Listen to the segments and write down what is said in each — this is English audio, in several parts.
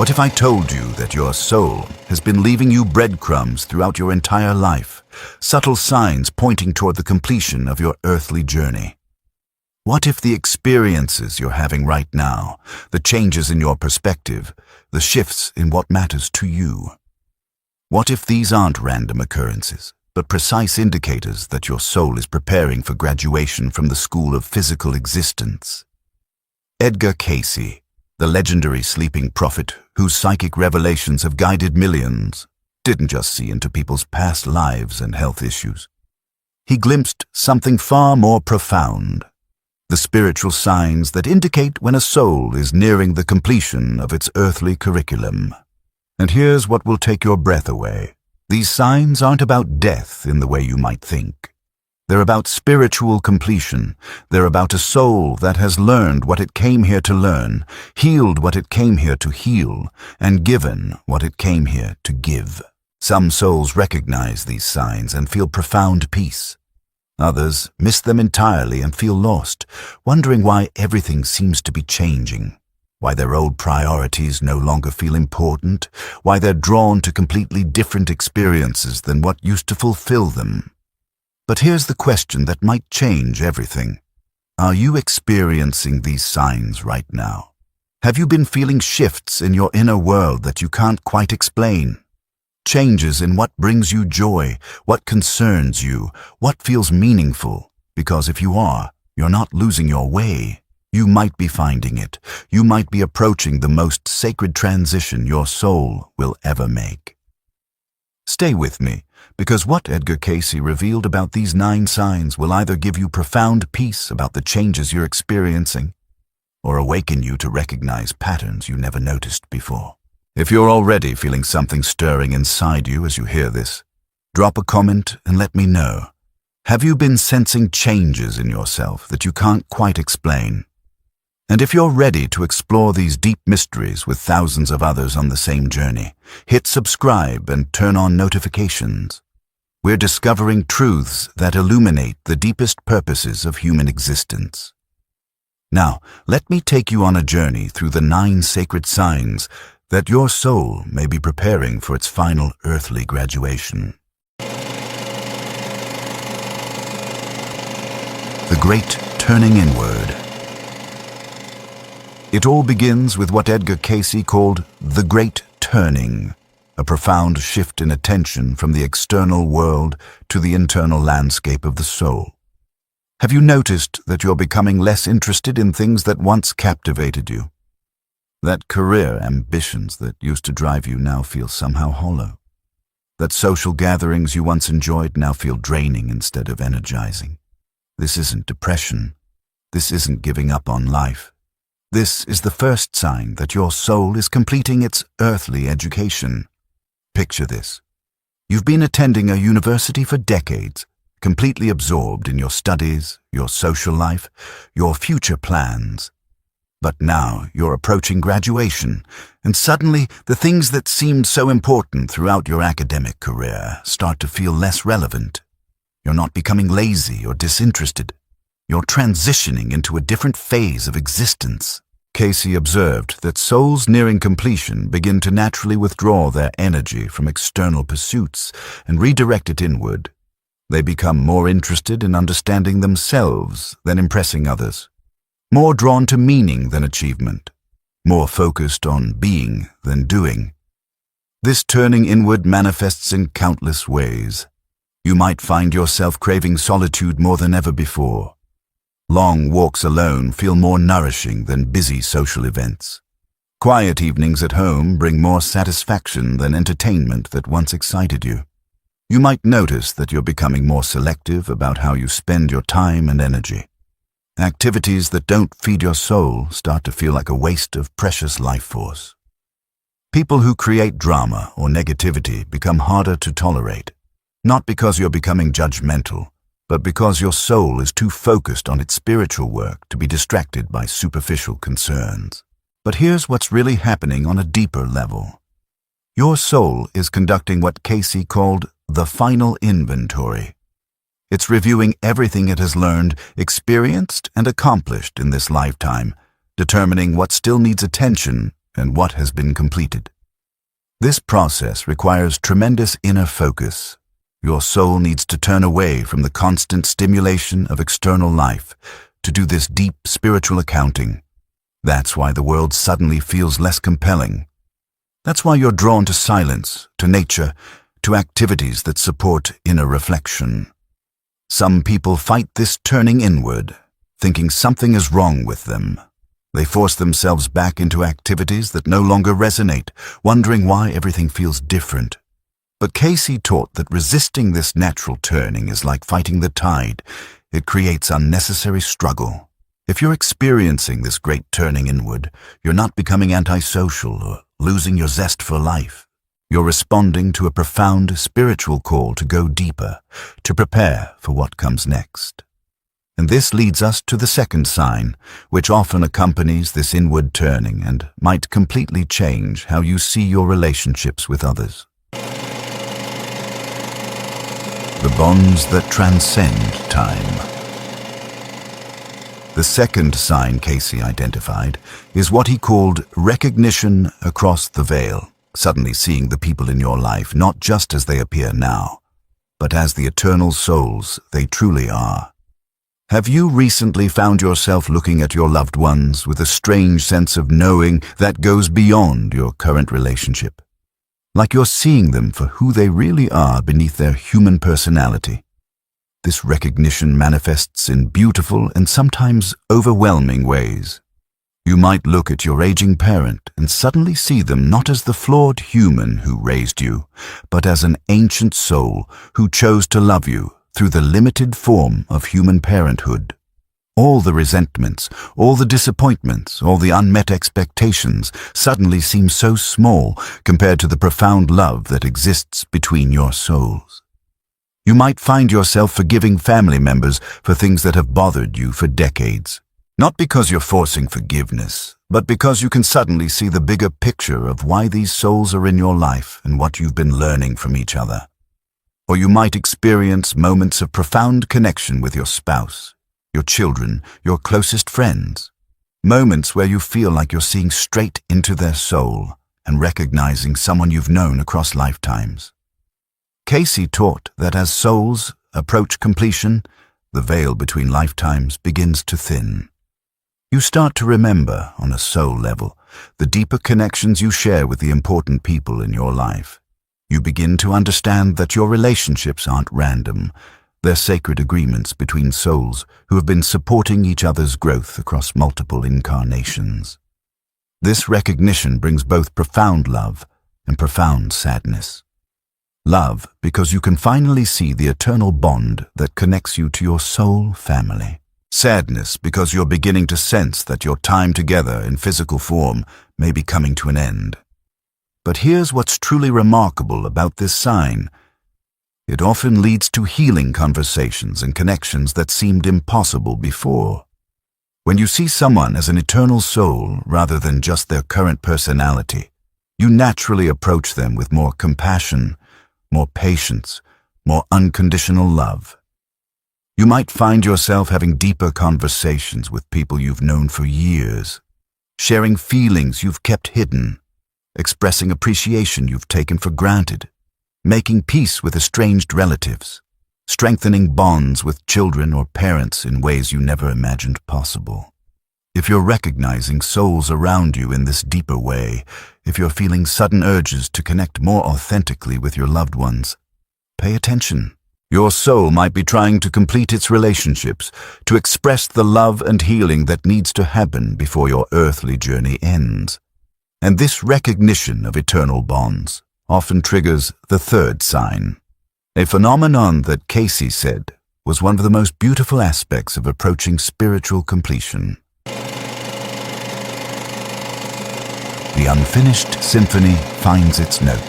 What if I told you that your soul has been leaving you breadcrumbs throughout your entire life, subtle signs pointing toward the completion of your earthly journey? What if the experiences you're having right now, the changes in your perspective, the shifts in what matters to you? What if these aren't random occurrences, but precise indicators that your soul is preparing for graduation from the school of physical existence? Edgar Cayce, the legendary sleeping prophet whose psychic revelations have guided millions, didn't just see into people's past lives and health issues. He glimpsed something far more profound: the spiritual signs that indicate when a soul is nearing the completion of its earthly curriculum. And here's what will take your breath away. These signs aren't about death in the way you might think. They're about spiritual completion. They're about a soul that has learned what it came here to learn, healed what it came here to heal, and given what it came here to give. Some souls recognize these signs and feel profound peace. Others miss them entirely and feel lost, wondering why everything seems to be changing, why their old priorities no longer feel important, why they're drawn to completely different experiences than what used to fulfill them. But here's the question that might change everything. Are you experiencing these signs right now? Have you been feeling shifts in your inner world that you can't quite explain? Changes in what brings you joy, what concerns you, what feels meaningful? Because if you are, you're not losing your way. You might be finding it. You might be approaching the most sacred transition your soul will ever make. Stay with me, because what Edgar Cayce revealed about these 9 signs will either give you profound peace about the changes you're experiencing, or awaken you to recognize patterns you never noticed before. If you're already feeling something stirring inside you as you hear this, drop a comment and let me know. Have you been sensing changes in yourself that you can't quite explain? And if you're ready to explore these deep mysteries with thousands of others on the same journey, hit subscribe and turn on notifications. We're discovering truths that illuminate the deepest purposes of human existence. Now, let me take you on a journey through the 9 sacred signs that your soul may be preparing for its final earthly graduation. The Great Turning Inward. It all begins with what Edgar Cayce called the Great Turning, a profound shift in attention from the external world to the internal landscape of the soul. Have you noticed that you're becoming less interested in things that once captivated you? That career ambitions that used to drive you now feel somehow hollow. That social gatherings you once enjoyed now feel draining instead of energizing. This isn't depression. This isn't giving up on life. This is the first sign that your soul is completing its earthly education. Picture this. You've been attending a university for decades, completely absorbed in your studies, your social life, your future plans. But now you're approaching graduation, and suddenly the things that seemed so important throughout your academic career start to feel less relevant. You're not becoming lazy or disinterested. You're transitioning into a different phase of existence. Cayce observed that souls nearing completion begin to naturally withdraw their energy from external pursuits and redirect it inward. They become more interested in understanding themselves than impressing others, more drawn to meaning than achievement, more focused on being than doing. This turning inward manifests in countless ways. You might find yourself craving solitude more than ever before. Long walks alone feel more nourishing than busy social events. Quiet evenings at home bring more satisfaction than entertainment that once excited you. You might notice that you're becoming more selective about how you spend your time and energy. Activities that don't feed your soul start to feel like a waste of precious life force. People who create drama or negativity become harder to tolerate, not because you're becoming judgmental, but because your soul is too focused on its spiritual work to be distracted by superficial concerns. But here's what's really happening on a deeper level. Your soul is conducting what Cayce called the final inventory. It's reviewing everything it has learned, experienced, and accomplished in this lifetime, determining what still needs attention and what has been completed. This process requires tremendous inner focus. Your soul needs to turn away from the constant stimulation of external life to do this deep spiritual accounting. That's why the world suddenly feels less compelling. That's why you're drawn to silence, to nature, to activities that support inner reflection. Some people fight this turning inward, thinking something is wrong with them. They force themselves back into activities that no longer resonate, wondering why everything feels different. But Cayce taught that resisting this natural turning is like fighting the tide. It creates unnecessary struggle. If you're experiencing this great turning inward, you're not becoming antisocial or losing your zest for life. You're responding to a profound spiritual call to go deeper, to prepare for what comes next. And this leads us to the second sign, which often accompanies this inward turning and might completely change how you see your relationships with others. The bonds that transcend time. The second sign Cayce identified is what he called recognition across the veil, suddenly seeing the people in your life not just as they appear now, but as the eternal souls they truly are. Have you recently found yourself looking at your loved ones with a strange sense of knowing that goes beyond your current relationship? Like you're seeing them for who they really are beneath their human personality. This recognition manifests in beautiful and sometimes overwhelming ways. You might look at your aging parent and suddenly see them not as the flawed human who raised you, but as an ancient soul who chose to love you through the limited form of human parenthood. All the resentments, all the disappointments, all the unmet expectations suddenly seem so small compared to the profound love that exists between your souls. You might find yourself forgiving family members for things that have bothered you for decades. Not because you're forcing forgiveness, but because you can suddenly see the bigger picture of why these souls are in your life and what you've been learning from each other. Or you might experience moments of profound connection with your spouse, your children, your closest friends. Moments where you feel like you're seeing straight into their soul and recognizing someone you've known across lifetimes. Cayce taught that as souls approach completion, the veil between lifetimes begins to thin. You start to remember, on a soul level, the deeper connections you share with the important people in your life. You begin to understand that your relationships aren't random. They're sacred agreements between souls who have been supporting each other's growth across multiple incarnations. This recognition brings both profound love and profound sadness. Love, because you can finally see the eternal bond that connects you to your soul family. Sadness, because you're beginning to sense that your time together in physical form may be coming to an end. But here's what's truly remarkable about this sign. It often leads to healing conversations and connections that seemed impossible before. When you see someone as an eternal soul rather than just their current personality, you naturally approach them with more compassion, more patience, more unconditional love. You might find yourself having deeper conversations with people you've known for years, sharing feelings you've kept hidden, expressing appreciation you've taken for granted, making peace with estranged relatives, strengthening bonds with children or parents in ways you never imagined possible. If you're recognizing souls around you in this deeper way, if you're feeling sudden urges to connect more authentically with your loved ones, pay attention. Your soul might be trying to complete its relationships, to express the love and healing that needs to happen before your earthly journey ends. And this recognition of eternal bonds often triggers the third sign, a phenomenon that Cayce said was one of the most beautiful aspects of approaching spiritual completion. The unfinished symphony finds its notes.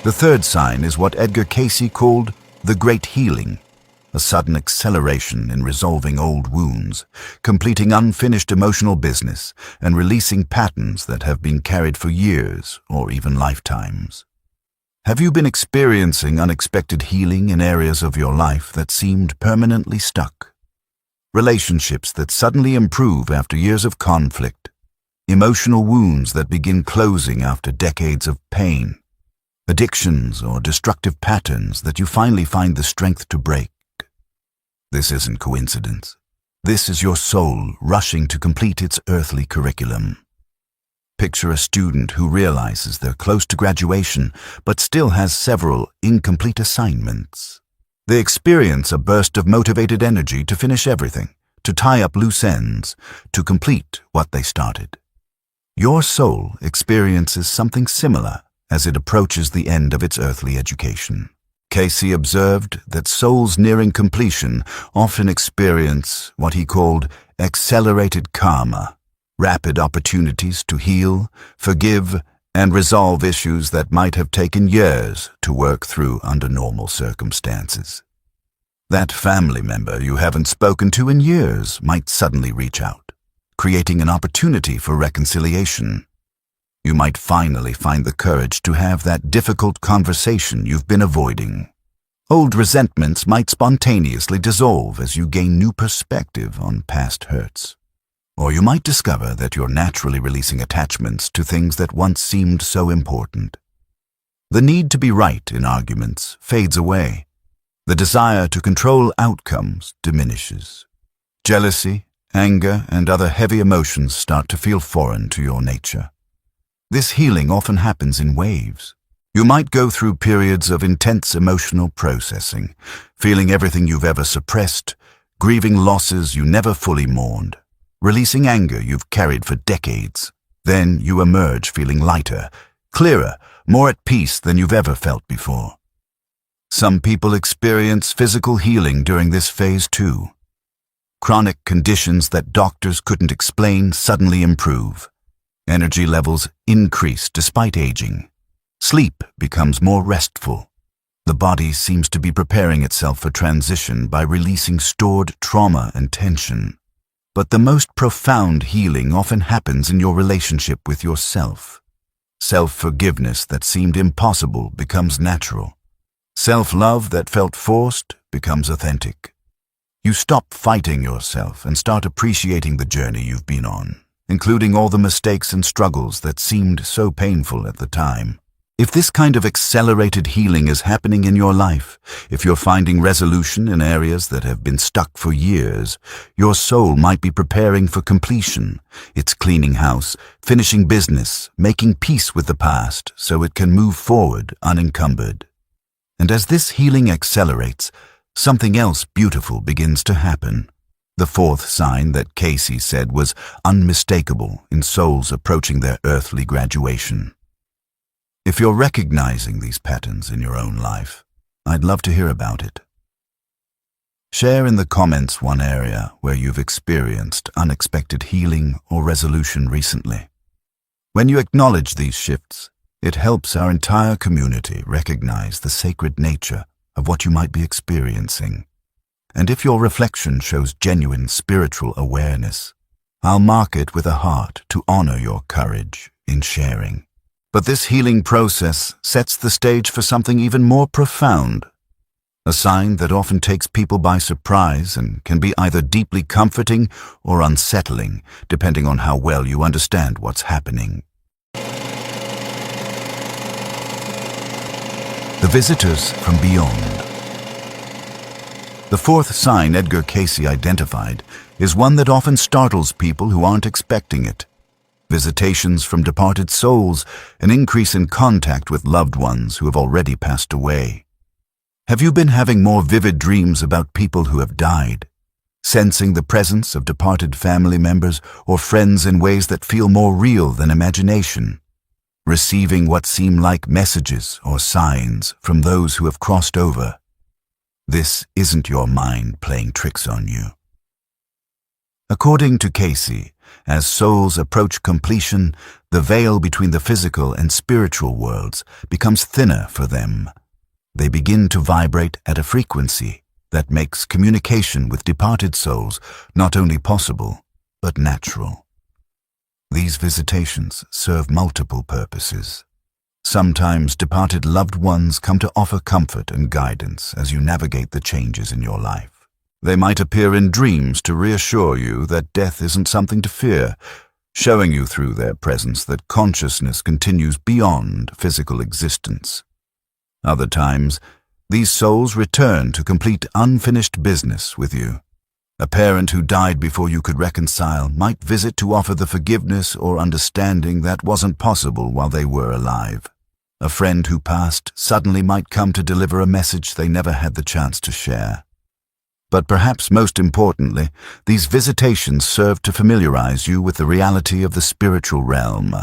The third sign is what Edgar Cayce called the great healing, a sudden acceleration in resolving old wounds, completing unfinished emotional business, and releasing patterns that have been carried for years or even lifetimes. Have you been experiencing unexpected healing in areas of your life that seemed permanently stuck? Relationships that suddenly improve after years of conflict? emotional wounds that begin closing after decades of pain, addictions or destructive patterns that you finally find the strength to break. This isn't coincidence. This is your soul rushing to complete its earthly curriculum. Picture a student who realizes they're close to graduation but still has several incomplete assignments. They experience a burst of motivated energy to finish everything, to tie up loose ends, to complete what they started. Your soul experiences something similar as it approaches the end of its earthly education. Cayce observed that souls nearing completion often experience what he called accelerated karma, rapid opportunities to heal, forgive, and resolve issues that might have taken years to work through under normal circumstances. That family member you haven't spoken to in years might suddenly reach out, creating an opportunity for reconciliation. You might finally find the courage to have that difficult conversation you've been avoiding. Old resentments might spontaneously dissolve as you gain new perspective on past hurts. Or you might discover that you're naturally releasing attachments to things that once seemed so important. The need to be right in arguments fades away. The desire to control outcomes diminishes. Jealousy, anger, and other heavy emotions start to feel foreign to your nature. This healing often happens in waves. You might go through periods of intense emotional processing, feeling everything you've ever suppressed, grieving losses you never fully mourned, releasing anger you've carried for decades. Then you emerge feeling lighter, clearer, more at peace than you've ever felt before. Some people experience physical healing during this phase too. Chronic conditions that doctors couldn't explain suddenly improve. Energy levels increase despite aging. Sleep becomes more restful. The body seems to be preparing itself for transition by releasing stored trauma and tension. But the most profound healing often happens in your relationship with yourself. Self-forgiveness that seemed impossible becomes natural. Self-love that felt forced becomes authentic. You stop fighting yourself and start appreciating the journey you've been on, including all the mistakes and struggles that seemed so painful at the time. If this kind of accelerated healing is happening in your life, if you're finding resolution in areas that have been stuck for years, your soul might be preparing for completion. It's cleaning house, finishing business, making peace with the past so it can move forward unencumbered. And as this healing accelerates, something else beautiful begins to happen. The fourth sign that Cayce said was unmistakable in souls approaching their earthly graduation. If you're recognizing these patterns in your own life, I'd love to hear about it. Share in the comments one area where you've experienced unexpected healing or resolution recently. When you acknowledge these shifts, it helps our entire community recognize the sacred nature of what you might be experiencing. And if your reflection shows genuine spiritual awareness, I'll mark it with a heart to honor your courage in sharing. But this healing process sets the stage for something even more profound, a sign that often takes people by surprise and can be either deeply comforting or unsettling, depending on how well you understand what's happening. The visitors from beyond. The fourth sign Edgar Cayce identified is one that often startles people who aren't expecting it. Visitations from departed souls, an increase in contact with loved ones who have already passed away. Have you been having more vivid dreams about people who have died? Sensing the presence of departed family members or friends in ways that feel more real than imagination? Receiving what seem like messages or signs from those who have crossed over? This isn't your mind playing tricks on you. According to Cayce, as souls approach completion, the veil between the physical and spiritual worlds becomes thinner for them. They begin to vibrate at a frequency that makes communication with departed souls not only possible, but natural. These visitations serve multiple purposes. Sometimes departed loved ones come to offer comfort and guidance as you navigate the changes in your life. They might appear in dreams to reassure you that death isn't something to fear, showing you through their presence that consciousness continues beyond physical existence. Other times, these souls return to complete unfinished business with you. A parent who died before you could reconcile might visit to offer the forgiveness or understanding that wasn't possible while they were alive. A friend who passed suddenly might come to deliver a message they never had the chance to share. But perhaps most importantly, these visitations serve to familiarize you with the reality of the spiritual realm.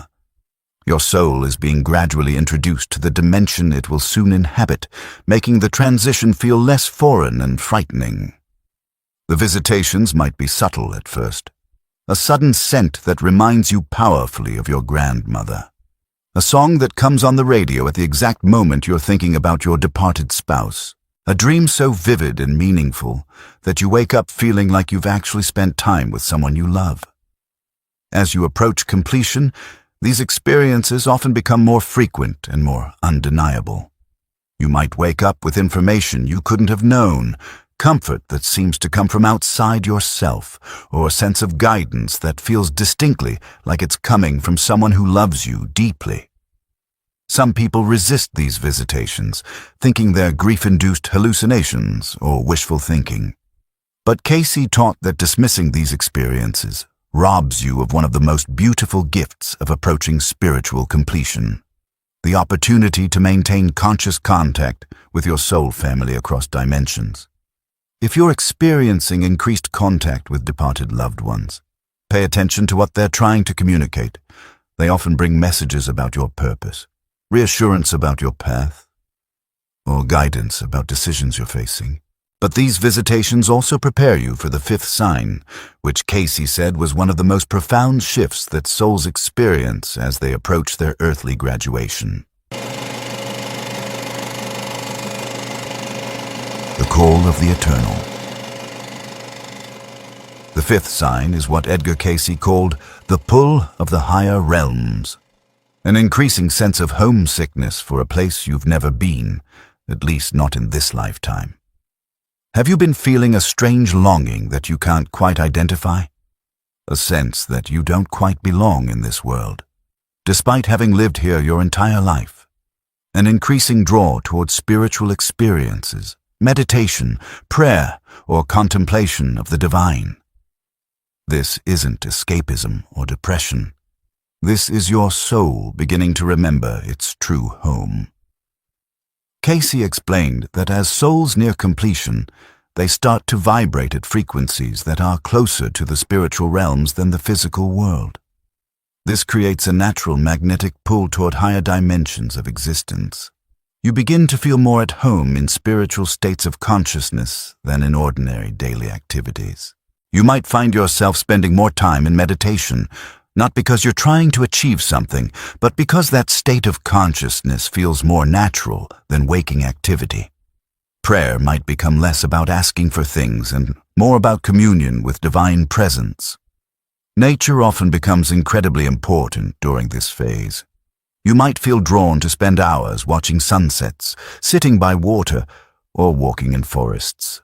Your soul is being gradually introduced to the dimension it will soon inhabit, making the transition feel less foreign and frightening. The visitations might be subtle at first. A sudden scent that reminds you powerfully of your grandmother. A song that comes on the radio at the exact moment you're thinking about your departed spouse. A dream so vivid and meaningful that you wake up feeling like you've actually spent time with someone you love. As you approach completion, these experiences often become more frequent and more undeniable. You might wake up with information you couldn't have known, comfort that seems to come from outside yourself, or a sense of guidance that feels distinctly like it's coming from someone who loves you deeply. Some people resist these visitations, thinking they're grief-induced hallucinations or wishful thinking. But Cayce taught that dismissing these experiences robs you of one of the most beautiful gifts of approaching spiritual completion, the opportunity to maintain conscious contact with your soul family across dimensions. If you're experiencing increased contact with departed loved ones, pay attention to what they're trying to communicate. They often bring messages about your purpose, reassurance about your path, or guidance about decisions you're facing. But these visitations also prepare you for the fifth sign, which Cayce said was one of the most profound shifts that souls experience as they approach their earthly graduation. The call of the eternal. The fifth sign is what Edgar Cayce called the pull of the higher realms, an increasing sense of homesickness for a place you've never been, at least not in this lifetime. Have you been feeling a strange longing that you can't quite identify? A sense that you don't quite belong in this world, despite having lived here your entire life. An increasing draw towards spiritual experiences, meditation, prayer, or contemplation of the divine. This isn't escapism or depression. This is your soul beginning to remember its true home. Cayce explained that as souls near completion, they start to vibrate at frequencies that are closer to the spiritual realms than the physical world. This creates a natural magnetic pull toward higher dimensions of existence. You begin to feel more at home in spiritual states of consciousness than in ordinary daily activities. You might find yourself spending more time in meditation, not because you're trying to achieve something, but because that state of consciousness feels more natural than waking activity. Prayer might become less about asking for things and more about communion with divine presence. Nature often becomes incredibly important during this phase. You might feel drawn to spend hours watching sunsets, sitting by water, or walking in forests.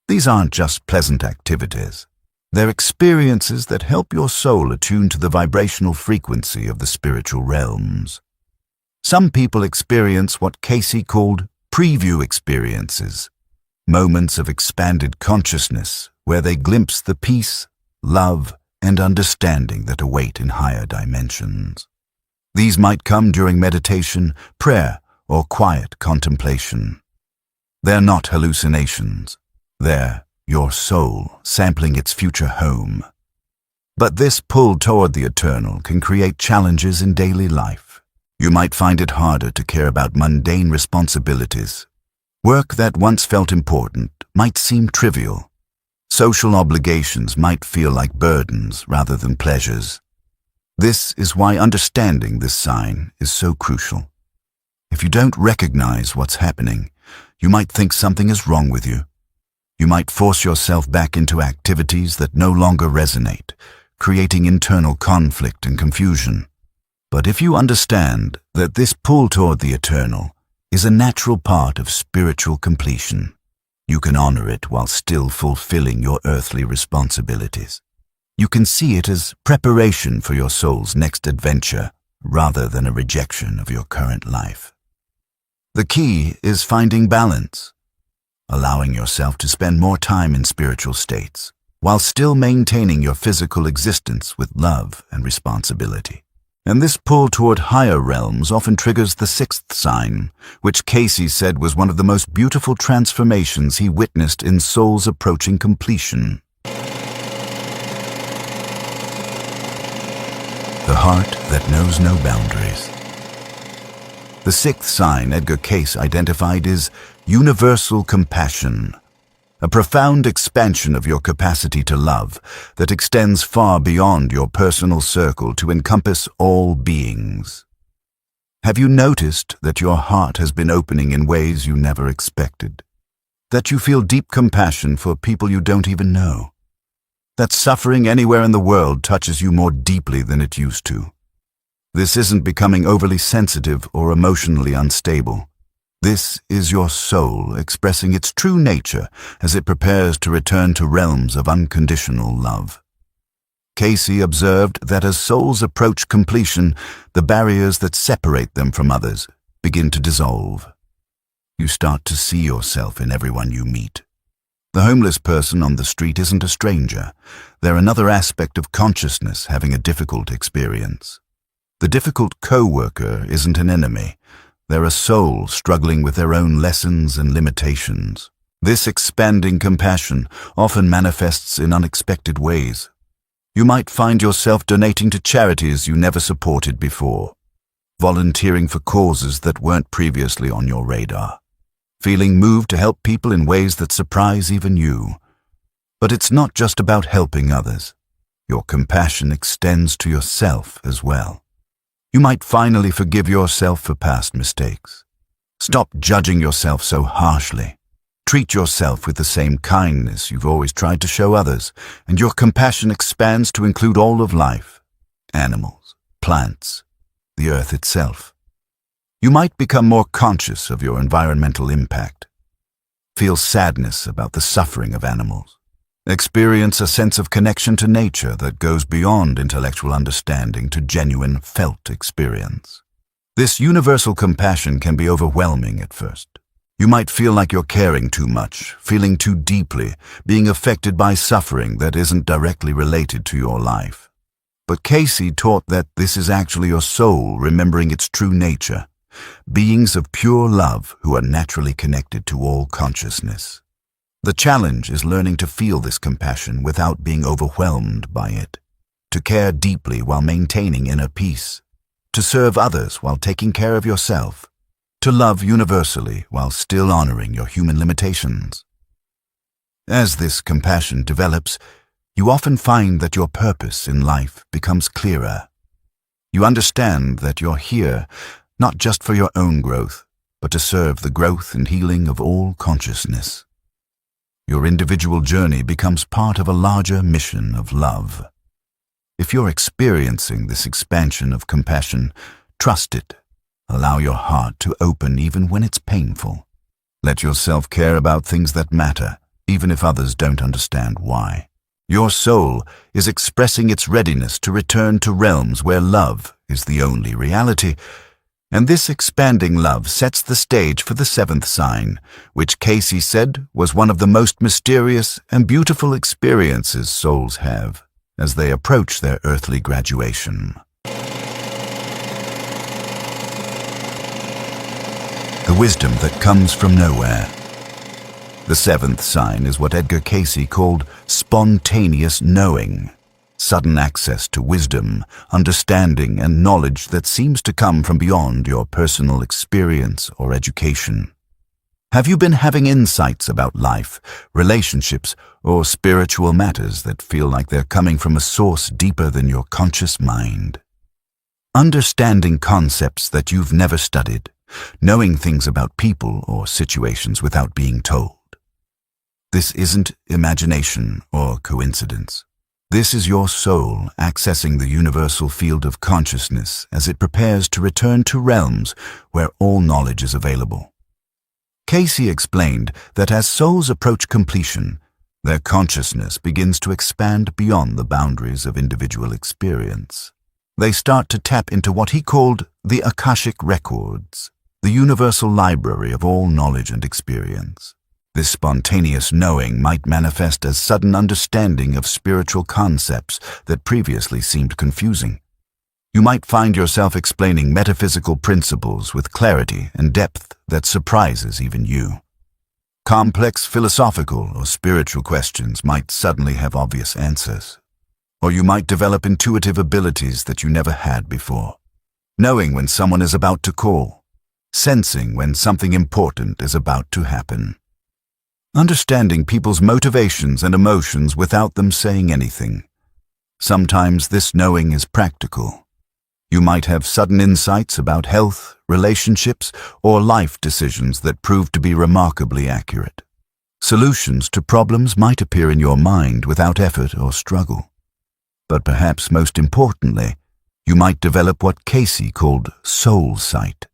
These aren't just pleasant activities. They're experiences that help your soul attune to the vibrational frequency of the spiritual realms. Some people experience what Cayce called preview experiences, moments of expanded consciousness where they glimpse the peace, love, and understanding that await in higher dimensions. These might come during meditation, prayer, or quiet contemplation. They're not hallucinations. They're your soul sampling its future home. But this pull toward the eternal can create challenges in daily life. You might find it harder to care about mundane responsibilities. Work that once felt important might seem trivial. Social obligations might feel like burdens rather than pleasures. This is why understanding this sign is so crucial. If you don't recognize what's happening, you might think something is wrong with you. You might force yourself back into activities that no longer resonate, creating internal conflict and confusion. But if you understand that this pull toward the eternal is a natural part of spiritual completion, you can honor it while still fulfilling your earthly responsibilities. You can see it as preparation for your soul's next adventure, rather than a rejection of your current life. The key is finding balance, allowing yourself to spend more time in spiritual states, while still maintaining your physical existence with love and responsibility. And this pull toward higher realms often triggers the sixth sign, which Cayce said was one of the most beautiful transformations he witnessed in souls approaching completion. The heart that knows no boundaries. The sixth sign Edgar Cayce identified is universal compassion, a profound expansion of your capacity to love that extends far beyond your personal circle to encompass all beings. Have you noticed that your heart has been opening in ways you never expected? That you feel deep compassion for people you don't even know? That suffering anywhere in the world touches you more deeply than it used to? This isn't becoming overly sensitive or emotionally unstable. This is your soul expressing its true nature as it prepares to return to realms of unconditional love. Cayce observed that as souls approach completion, the barriers that separate them from others begin to dissolve. You start to see yourself in everyone you meet. The homeless person on the street isn't a stranger. They're another aspect of consciousness having a difficult experience. The difficult co-worker isn't an enemy. They're a soul struggling with their own lessons and limitations. This expanding compassion often manifests in unexpected ways. You might find yourself donating to charities you never supported before, volunteering for causes that weren't previously on your radar, feeling moved to help people in ways that surprise even you. But it's not just about helping others. Your compassion extends to yourself as well. You might finally forgive yourself for past mistakes. Stop judging yourself so harshly. Treat yourself with the same kindness you've always tried to show others, and your compassion expands to include all of life, animals, plants, the earth itself. You might become more conscious of your environmental impact. Feel sadness about the suffering of animals. Experience a sense of connection to nature that goes beyond intellectual understanding to genuine felt experience. This universal compassion can be overwhelming at first. You might feel like you're caring too much, feeling too deeply, being affected by suffering that isn't directly related to your life. But Cayce taught that this is actually your soul remembering its true nature, beings of pure love who are naturally connected to all consciousness. The challenge is learning to feel this compassion without being overwhelmed by it, to care deeply while maintaining inner peace, to serve others while taking care of yourself, to love universally while still honoring your human limitations. As this compassion develops, you often find that your purpose in life becomes clearer. You understand that you're here not just for your own growth, but to serve the growth and healing of all consciousness. Your individual journey becomes part of a larger mission of love. If you're experiencing this expansion of compassion, trust it. Allow your heart to open even when it's painful. Let yourself care about things that matter, even if others don't understand why. Your soul is expressing its readiness to return to realms where love is the only reality, and this expanding love sets the stage for the seventh sign, which Cayce said was one of the most mysterious and beautiful experiences souls have as they approach their earthly graduation. The wisdom that comes from nowhere. The seventh sign is what Edgar Cayce called spontaneous knowing. Sudden access to wisdom, understanding, and knowledge that seems to come from beyond your personal experience or education. Have you been having insights about life, relationships, or spiritual matters that feel like they're coming from a source deeper than your conscious mind? Understanding concepts that you've never studied, knowing things about people or situations without being told. This isn't imagination or coincidence. This is your soul accessing the universal field of consciousness as it prepares to return to realms where all knowledge is available. Cayce explained that as souls approach completion, Their consciousness begins to expand beyond the boundaries of individual experience. They start to tap into what he called the Akashic Records, the universal library of all knowledge and experience. This spontaneous knowing might manifest as sudden understanding of spiritual concepts that previously seemed confusing. You might find yourself explaining metaphysical principles with clarity and depth that surprises even you. Complex philosophical or spiritual questions might suddenly have obvious answers. Or you might develop intuitive abilities that you never had before. Knowing when someone is about to call. Sensing when something important is about to happen. Understanding people's motivations and emotions without them saying anything. Sometimes this knowing is practical. You might have sudden insights about health, relationships, or life decisions that prove to be remarkably accurate. Solutions to problems might appear in your mind without effort or struggle. But perhaps most importantly, you might develop what Cayce called soul sight,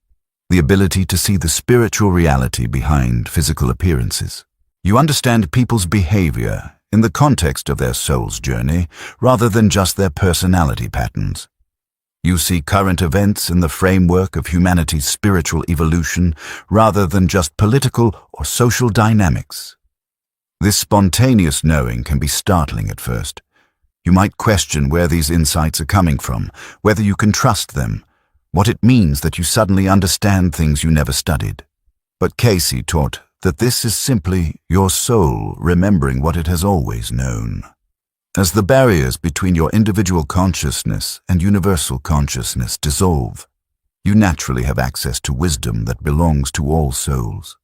the ability to see the spiritual reality behind physical appearances. You understand people's behavior in the context of their soul's journey rather than just their personality patterns. You see current events in the framework of humanity's spiritual evolution rather than just political or social dynamics. This spontaneous knowing can be startling at first. You might question where these insights are coming from, whether you can trust them, what it means that you suddenly understand things you never studied. But Cayce taught that this is simply your soul remembering what it has always known. As the barriers between your individual consciousness and universal consciousness dissolve, you naturally have access to wisdom that belongs to all souls.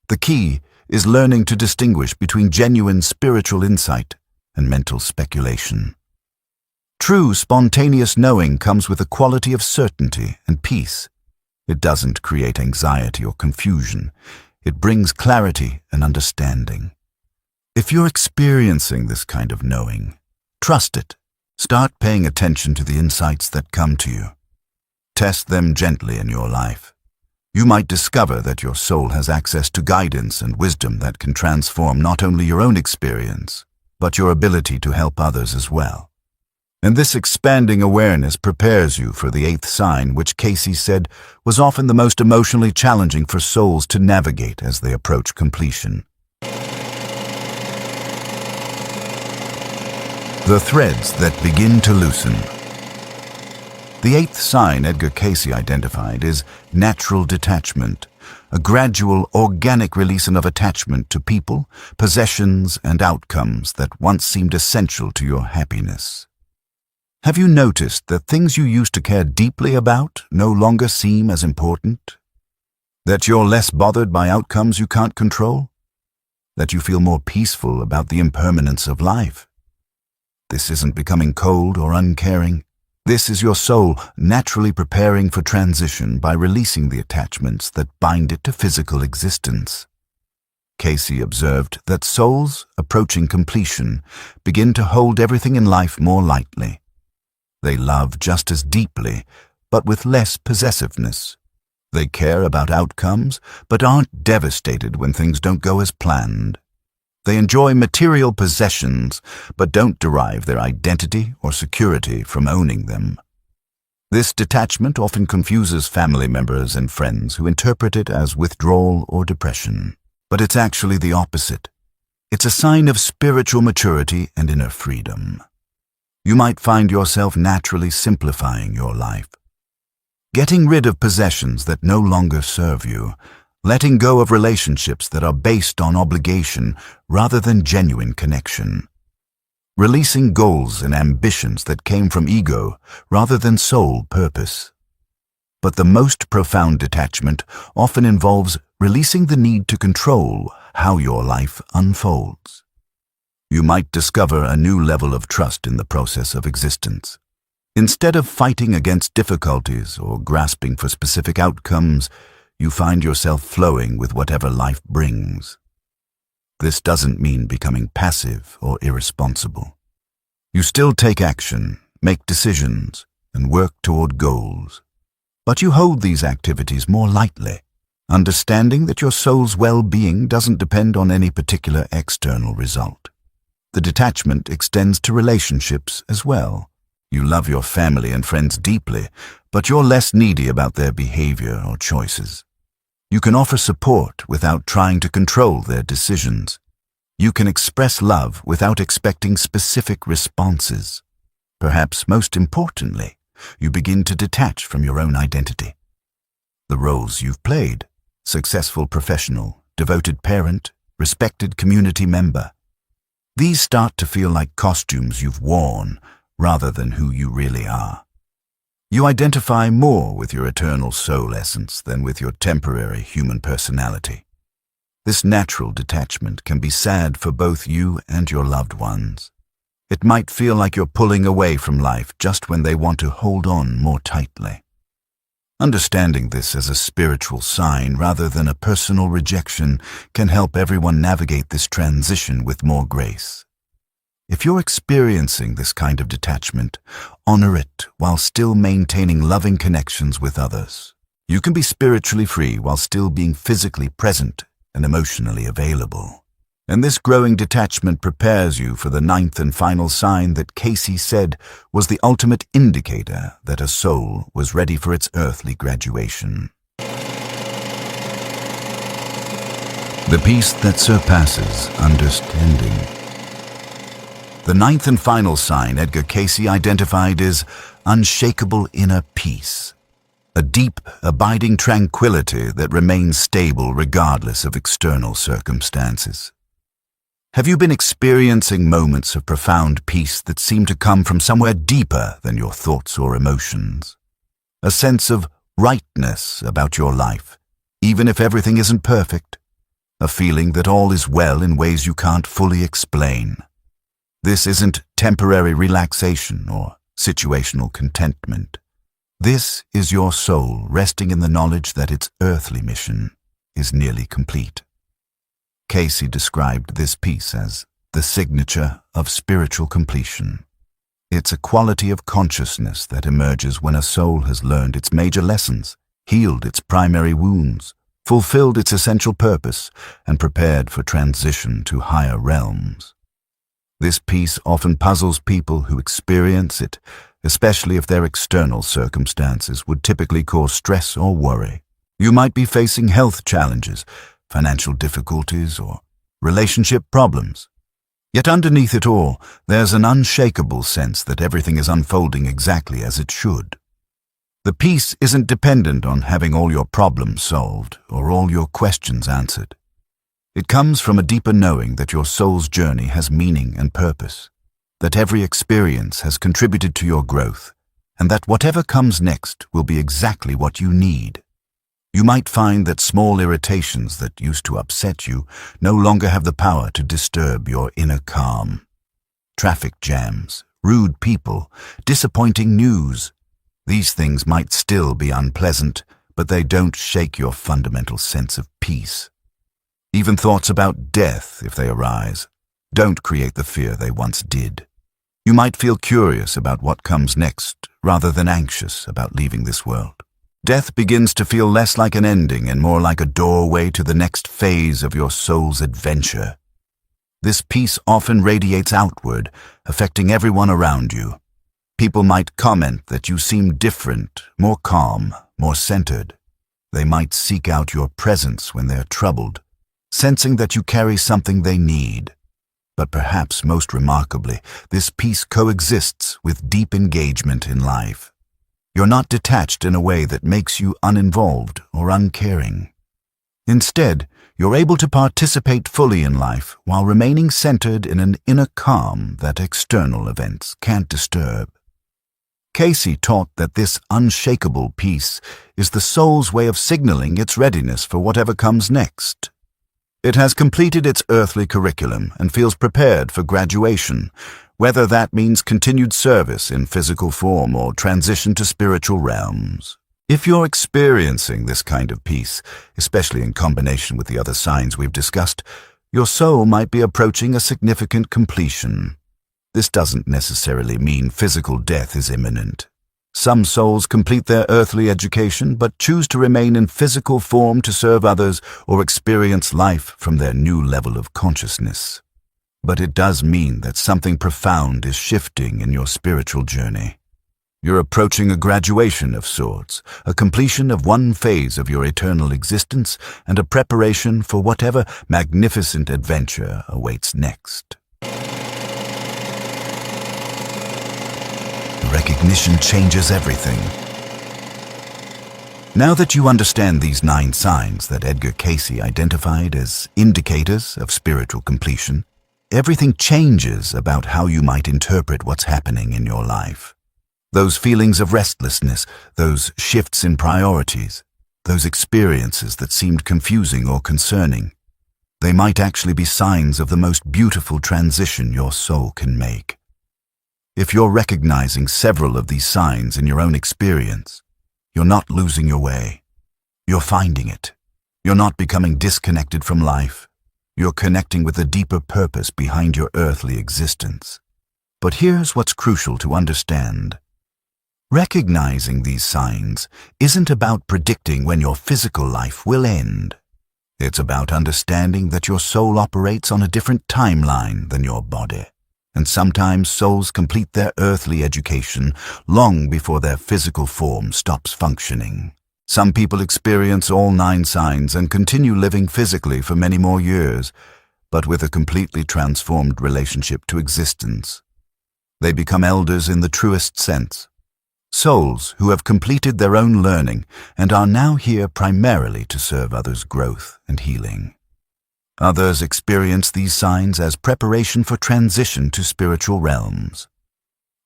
The key is learning to distinguish between genuine spiritual insight and mental speculation. True spontaneous knowing comes with a quality of certainty and peace. It doesn't create anxiety or confusion. It brings clarity and understanding. If you're experiencing this kind of knowing, trust it. Start paying attention to the insights that come to you. Test them gently in your life. You might discover that your soul has access to guidance and wisdom that can transform not only your own experience, but your ability to help others as well. And this expanding awareness prepares you for the eighth sign, which Cayce said was often the most emotionally challenging for souls to navigate as they approach completion. The threads that begin to loosen. The eighth sign Edgar Cayce identified is natural detachment, a gradual, organic releasing of attachment to people, possessions, and outcomes that once seemed essential to your happiness. Have you noticed that things you used to care deeply about no longer seem as important? That you're less bothered by outcomes you can't control? That you feel more peaceful about the impermanence of life? This isn't becoming cold or uncaring. This is your soul naturally preparing for transition by releasing the attachments that bind it to physical existence. Cayce observed that souls approaching completion begin to hold everything in life more lightly. They love just as deeply, but with less possessiveness. They care about outcomes, but aren't devastated when things don't go as planned. They enjoy material possessions, but don't derive their identity or security from owning them. This detachment often confuses family members and friends who interpret it as withdrawal or depression. But it's actually the opposite. It's a sign of spiritual maturity and inner freedom. You might find yourself naturally simplifying your life, getting rid of possessions that no longer serve you, letting go of relationships that are based on obligation rather than genuine connection, releasing goals and ambitions that came from ego rather than soul purpose. But the most profound detachment often involves releasing the need to control how your life unfolds. You might discover a new level of trust in the process of existence. Instead of fighting against difficulties or grasping for specific outcomes, you find yourself flowing with whatever life brings. This doesn't mean becoming passive or irresponsible. You still take action, make decisions, and work toward goals. But you hold these activities more lightly. understanding that your soul's well-being doesn't depend on any particular external result. The detachment extends to relationships as well. You love your family and friends deeply, but you're less needy about their behavior or choices. You can offer support without trying to control their decisions. You can express love without expecting specific responses. Perhaps most importantly, you begin to detach from your own identity. The roles you've played, successful professional, devoted parent, respected community member, these start to feel like costumes you've worn rather than who you really are. You identify more with your eternal soul essence than with your temporary human personality. This natural detachment can be sad for both you and your loved ones. It might feel like you're pulling away from life just when they want to hold on more tightly. Understanding this as a spiritual sign rather than a personal rejection can help everyone navigate this transition with more grace. If you're experiencing this kind of detachment, honor it while still maintaining loving connections with others. You can be spiritually free while still being physically present and emotionally available. And this growing detachment prepares you for the ninth and final sign that Cayce said was the ultimate indicator that a soul was ready for its earthly graduation. The peace that surpasses understanding. The ninth and final sign Edgar Cayce identified is unshakable inner peace, a deep, abiding tranquility that remains stable regardless of external circumstances. Have you been experiencing moments of profound peace that seem to come from somewhere deeper than your thoughts or emotions? A sense of rightness about your life, even if everything isn't perfect? A feeling that all is well in ways you can't fully explain? This isn't temporary relaxation or situational contentment. This is your soul resting in the knowledge that its earthly mission is nearly complete. Cayce described this peace as the signature of spiritual completion. It's a quality of consciousness that emerges when a soul has learned its major lessons, healed its primary wounds, fulfilled its essential purpose, and prepared for transition to higher realms. This peace often puzzles people who experience it, especially if their external circumstances would typically cause stress or worry. You might be facing health challenges, financial difficulties, or relationship problems. Yet underneath it all, there's an unshakable sense that everything is unfolding exactly as it should. The peace isn't dependent on having all your problems solved or all your questions answered. It comes from a deeper knowing that your soul's journey has meaning and purpose, that every experience has contributed to your growth, and that whatever comes next will be exactly what you need. You might find that small irritations that used to upset you no longer have the power to disturb your inner calm. Traffic jams, rude people, disappointing news. These things might still be unpleasant, but they don't shake your fundamental sense of peace. Even thoughts about death, if they arise, don't create the fear they once did. You might feel curious about what comes next, rather than anxious about leaving this world. Death begins to feel less like an ending and more like a doorway to the next phase of your soul's adventure. This peace often radiates outward, affecting everyone around you. People might comment that you seem different, more calm, more centered. They might seek out your presence when they're troubled, sensing that you carry something they need. But perhaps most remarkably, this peace coexists with deep engagement in life. You're not detached in a way that makes you uninvolved or uncaring. Instead, you're able to participate fully in life while remaining centered in an inner calm that external events can't disturb. Cayce taught that this unshakable peace is the soul's way of signaling its readiness for whatever comes next. It has completed its earthly curriculum and feels prepared for graduation, whether that means continued service in physical form or transition to spiritual realms. If you're experiencing this kind of peace, especially in combination with the other signs we've discussed, your soul might be approaching a significant completion. This doesn't necessarily mean physical death is imminent. Some souls complete their earthly education but choose to remain in physical form to serve others or experience life from their new level of consciousness. But it does mean that something profound is shifting in your spiritual journey. You're approaching a graduation of sorts, a completion of one phase of your eternal existence, and a preparation for whatever magnificent adventure awaits next. Recognition changes everything. Now that you understand these 9 signs that Edgar Cayce identified as indicators of spiritual completion, everything changes about how you might interpret what's happening in your life. Those feelings of restlessness, those shifts in priorities, those experiences that seemed confusing or concerning, they might actually be signs of the most beautiful transition your soul can make. If you're recognizing several of these signs in your own experience, you're not losing your way. You're finding it. You're not becoming disconnected from life. You're connecting with the deeper purpose behind your earthly existence. But here's what's crucial to understand. Recognizing these signs isn't about predicting when your physical life will end. It's about understanding that your soul operates on a different timeline than your body. And sometimes souls complete their earthly education long before their physical form stops functioning. Some people experience all 9 signs and continue living physically for many more years, but with a completely transformed relationship to existence. They become elders in the truest sense. Souls who have completed their own learning and are now here primarily to serve others' growth and healing. Others experience these signs as preparation for transition to spiritual realms.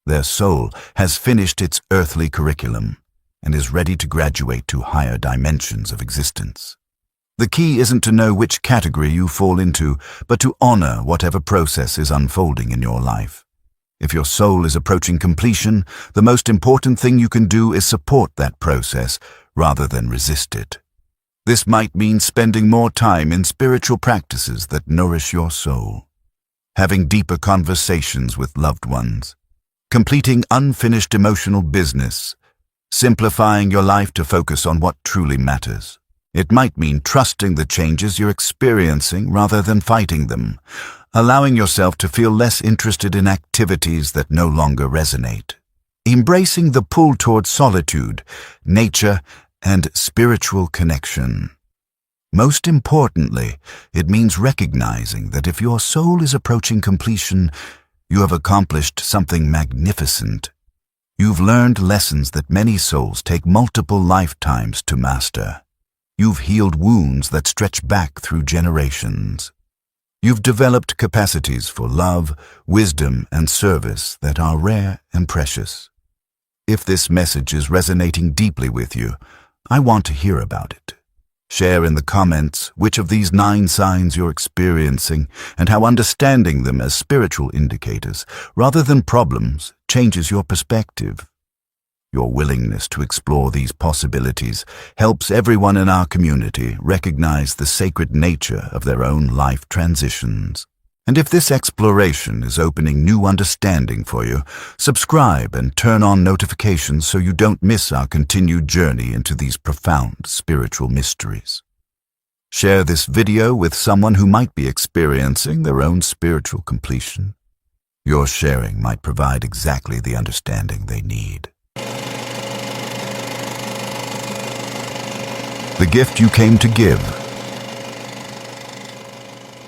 Their soul has finished its earthly curriculum and is ready to graduate to higher dimensions of existence. The key isn't to know which category you fall into, but to honor whatever process is unfolding in your life. If your soul is approaching completion, the most important thing you can do is support that process rather than resist it. This might mean spending more time in spiritual practices that nourish your soul, having deeper conversations with loved ones, completing unfinished emotional business, simplifying your life to focus on what truly matters. It might mean trusting the changes you're experiencing rather than fighting them, allowing yourself to feel less interested in activities that no longer resonate, embracing the pull toward solitude, nature, and spiritual connection. Most importantly, it means recognizing that if your soul is approaching completion, you have accomplished something magnificent. You've learned lessons that many souls take multiple lifetimes to master. You've healed wounds that stretch back through generations. You've developed capacities for love, wisdom, and service that are rare and precious. If this message is resonating deeply with you, I want to hear about it. Share in the comments which of these 9 signs you're experiencing and how understanding them as spiritual indicators, rather than problems, changes your perspective. Your willingness to explore these possibilities helps everyone in our community recognize the sacred nature of their own life transitions. And if this exploration is opening new understanding for you, subscribe and turn on notifications so you don't miss our continued journey into these profound spiritual mysteries. Share this video with someone who might be experiencing their own spiritual completion. Your sharing might provide exactly the understanding they need. The gift you came to give.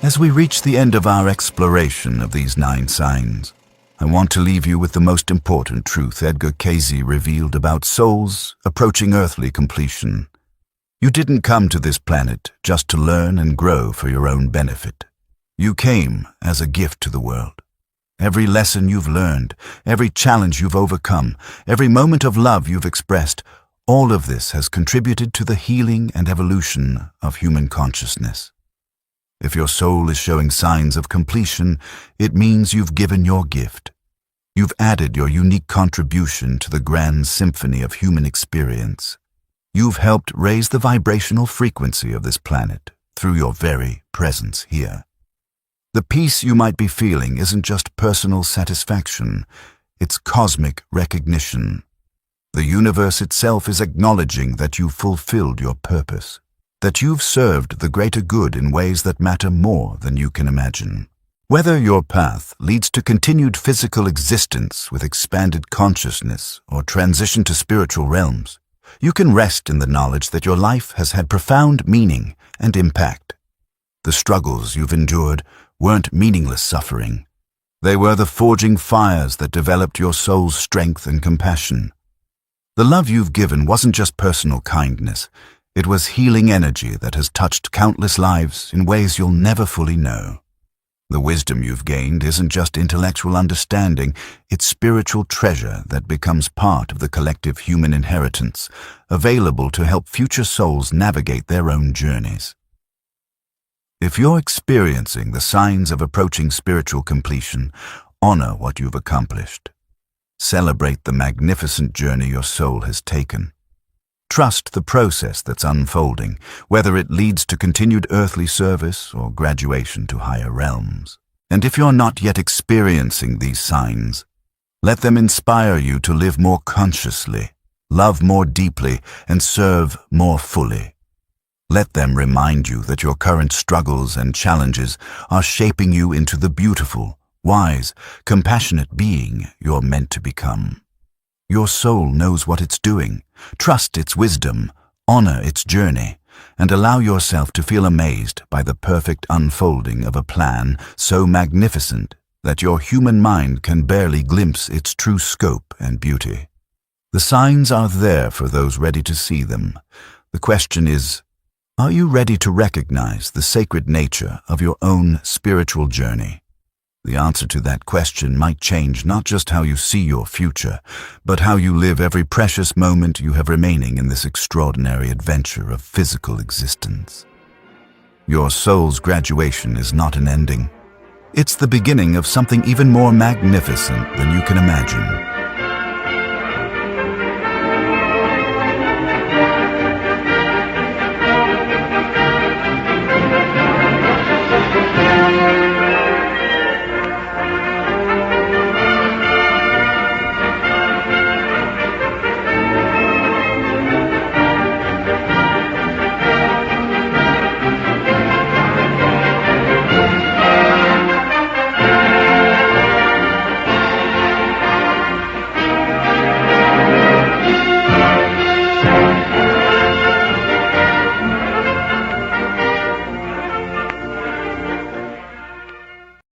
As we reach the end of our exploration of these 9 signs, I want to leave you with the most important truth Edgar Cayce revealed about souls approaching earthly completion. You didn't come to this planet just to learn and grow for your own benefit. You came as a gift to the world. Every lesson you've learned, every challenge you've overcome, every moment of love you've expressed, all of this has contributed to the healing and evolution of human consciousness. If your soul is showing signs of completion, it means you've given your gift. You've added your unique contribution to the grand symphony of human experience. You've helped raise the vibrational frequency of this planet through your very presence here. The peace you might be feeling isn't just personal satisfaction, it's cosmic recognition. The universe itself is acknowledging that you've fulfilled your purpose, that you've served the greater good in ways that matter more than you can imagine. Whether your path leads to continued physical existence with expanded consciousness or transition to spiritual realms, you can rest in the knowledge that your life has had profound meaning and impact. The struggles you've endured weren't meaningless suffering. They were the forging fires that developed your soul's strength and compassion. The love you've given wasn't just personal kindness. It was healing energy that has touched countless lives in ways you'll never fully know. The wisdom you've gained isn't just intellectual understanding, it's spiritual treasure that becomes part of the collective human inheritance, available to help future souls navigate their own journeys. If you're experiencing the signs of approaching spiritual completion, honor what you've accomplished. Celebrate the magnificent journey your soul has taken. Trust the process that's unfolding, whether it leads to continued earthly service or graduation to higher realms. And if you're not yet experiencing these signs, let them inspire you to live more consciously, love more deeply, and serve more fully. Let them remind you that your current struggles and challenges are shaping you into the beautiful, wise, compassionate being you're meant to become. Your soul knows what it's doing. Trust its wisdom, honor its journey, and allow yourself to feel amazed by the perfect unfolding of a plan so magnificent that your human mind can barely glimpse its true scope and beauty. The signs are there for those ready to see them. The question is, are you ready to recognize the sacred nature of your own spiritual journey? The answer to that question might change not just how you see your future, but how you live every precious moment you have remaining in this extraordinary adventure of physical existence. Your soul's graduation is not an ending. It's the beginning of something even more magnificent than you can imagine.